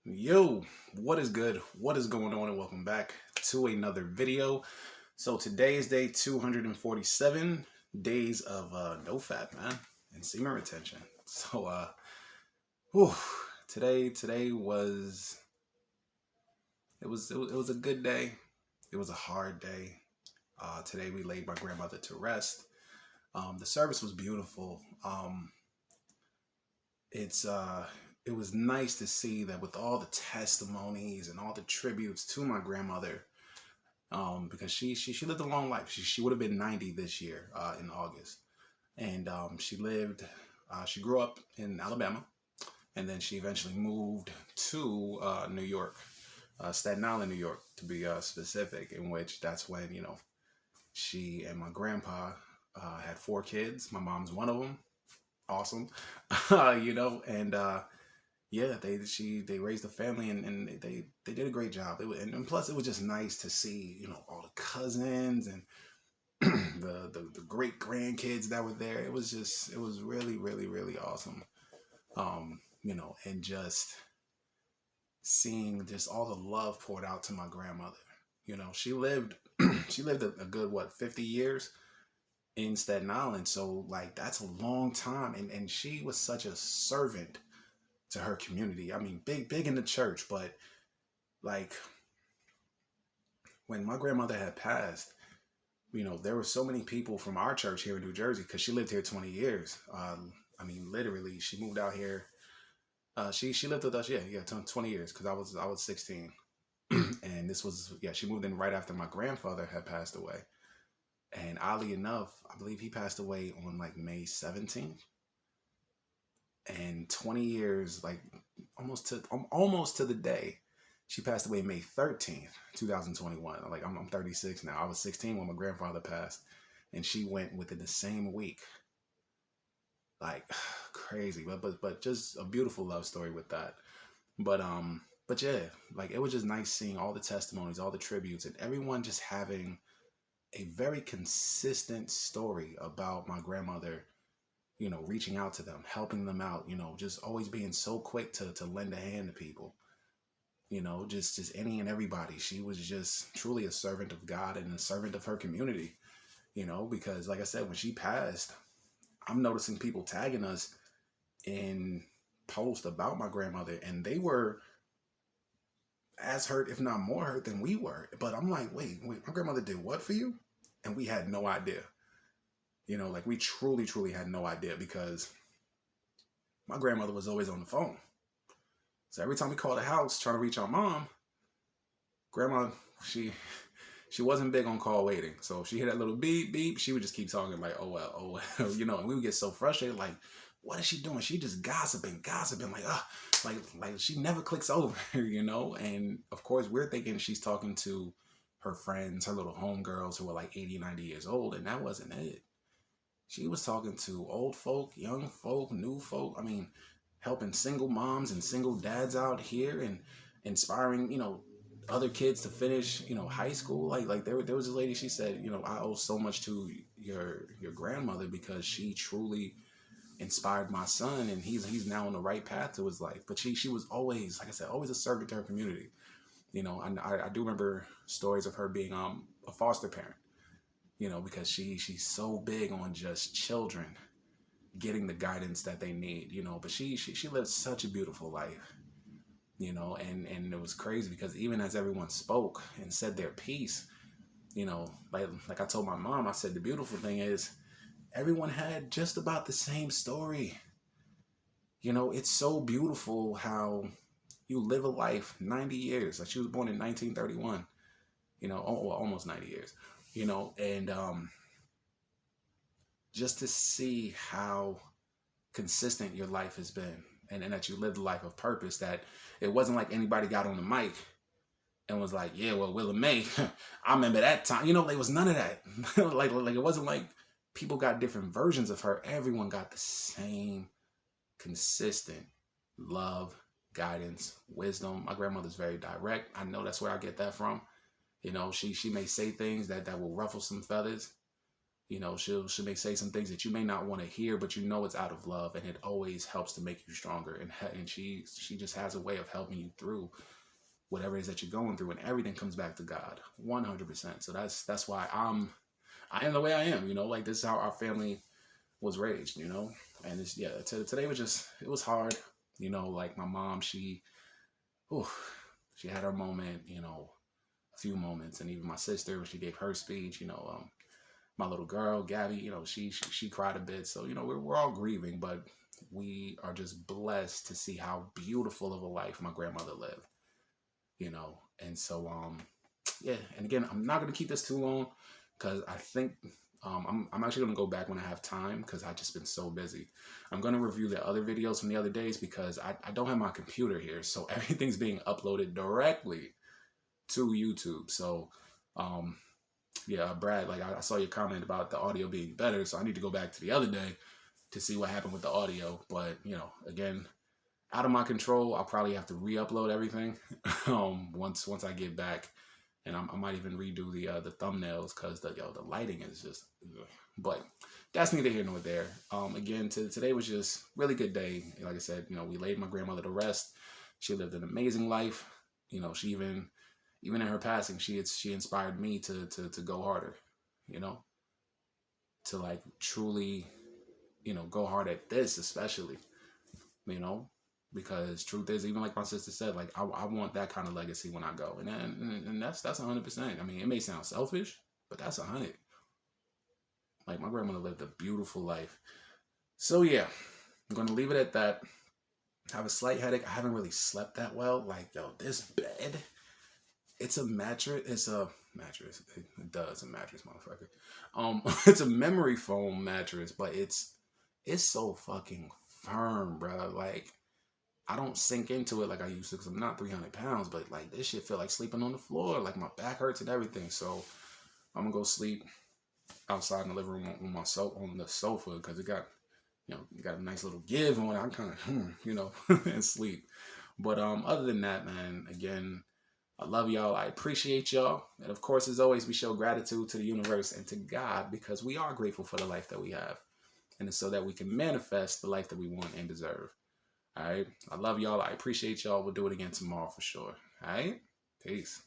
Yo, what is good? What is going on? And welcome back to another video. So today is day 247, days of no fap, man, and semen retention. Whew, today was it was a good day. It was a hard day. Today we laid my grandmother to rest. The service was beautiful. It's it was nice to see that with all the testimonies and all the tributes to my grandmother, because she lived a long life. She would have been 90 this year in August, and she grew up in Alabama, and then she eventually moved to New York, Staten Island, New York, to be specific. In which that's when she and my grandpa had four kids. My mom's one of them. Awesome, and yeah, they raised a family, and they did a great job. And plus it was just nice to see all the cousins and the great grandkids that were there. It was really awesome. And just seeing just all the love poured out to my grandmother. She lived she lived a good 50 years in Staten Island. So like that's a long time, and she was such a servant to her community. I mean, big in the church, but like when my grandmother had passed, there were so many people from our church here in New Jersey because she lived here 20 years. I mean, literally, she moved out here. She lived with us, yeah, 20 years because I was 16, and she moved in right after my grandfather had passed away. And oddly enough, I believe he passed away on like May 17th. And 20 years, like almost to the day, she passed away May 13th, 2021. Like I'm 36 now. I was 16 when my grandfather passed, and she went within the same week. Like crazy, but just a beautiful love story with that. But yeah, like it was just nice seeing all the testimonies, all the tributes, and everyone just having a very consistent story about my grandmother, reaching out to them, helping them out, just always being so quick to lend a hand to people, just any and everybody. She was just truly a servant of God and a servant of her community, because like I said, when she passed, I'm noticing people tagging us in posts about my grandmother, and they were as hurt, if not more hurt than we were. But I'm like, wait, my grandmother did what for you? And we had no idea. Like we truly had no idea, because my grandmother was always on the phone. So every time we called the house trying to reach our mom, grandma, she wasn't big on call waiting. So if she hit that little beep, beep, she would just keep talking like, oh well, and we would get so frustrated, like, what is she doing? She just gossiping, like she never clicks over, And of course we're thinking she's talking to her friends, her little homegirls who were like 80, 90 years old, and that wasn't it. She was talking to old folk, young folk, new folk. I mean, helping single moms and single dads out here, and inspiring, other kids to finish, high school. Like there was a lady, she said, I owe so much to your grandmother because she truly inspired my son, and he's now on the right path to his life. But she was always, like I said, always a servant to her community. I do remember stories of her being a foster parent, because she's so big on just children getting the guidance that they need, but she lived such a beautiful life, and it was crazy because even as everyone spoke and said their piece, like I told my mom, I said, the beautiful thing is everyone had just about the same story. It's so beautiful how you live a life 90 years. Like she was born in 1931, almost 90 years, and just to see how consistent your life has been, and that you lived a life of purpose, that it wasn't like anybody got on the mic and was like, yeah, well, Willa May, I remember that time, there was none of that. like it wasn't like people got different versions of her. Everyone got the same consistent love, guidance, wisdom. My grandmother's very direct. I know that's where I get that from. She may say things that will ruffle some feathers, You know, she may say some things that you may not want to hear, but you know it's out of love, and it always helps to make you stronger. And she just has a way of helping you through whatever it is that you're going through, and everything comes back to God, 100%. So that's why I am the way I am. You know, like this is how our family was raised. You know, and it's today was just, it was hard. You know, like my mom, ooh, she had her moment. You know, a few moments, and even my sister when she gave her speech. You know, my little girl Gabby, you know, she cried a bit. So you know, we're all grieving, but we are just blessed to see how beautiful of a life my grandmother lived. You know, and so yeah. And again, I'm not gonna keep this too long because I think I'm actually gonna go back when I have time because I've just been so busy. I'm gonna review the other videos from the other days because I don't have my computer here, so everything's being uploaded directly to YouTube. So yeah, Brad, like I saw your comment about the audio being better, so I need to go back to the other day to see what happened with the audio. But you know, again, out of my control. I'll probably have to re-upload everything once I get back, and I might even redo the thumbnails because the lighting is just. Ugh. But that's neither here nor there. Again, today was just really good day. Like I said, you know, we laid my grandmother to rest. She lived an amazing life. You know, she even in her passing, she inspired me to go harder. You know, to like truly, you know, go hard at this especially. You know, because truth is, even like my sister said, like I want that kind of legacy when I go, and that's 100%. I mean, it may sound selfish, but that's 100. Like my grandmother lived a beautiful life. So yeah, I'm gonna leave it at that. I have a slight headache. I haven't really slept that well. Like this bed, it's a mattress. It's a mattress. It does a mattress, motherfucker. It's a memory foam mattress, but it's so fucking firm, bro. Like I don't sink into it like I used to because I'm not 300 pounds, but like this shit feel like sleeping on the floor. Like my back hurts and everything. So I'm gonna go sleep outside in the living room on the sofa because it got, you know, it got a nice little give on it. I kind of, you know, and sleep. But other than that, man, again, I love y'all. I appreciate y'all. And of course, as always, we show gratitude to the universe and to God because we are grateful for the life that we have. And it's so that we can manifest the life that we want and deserve. All right. I love y'all. I appreciate y'all. We'll do it again tomorrow for sure. All right. Peace.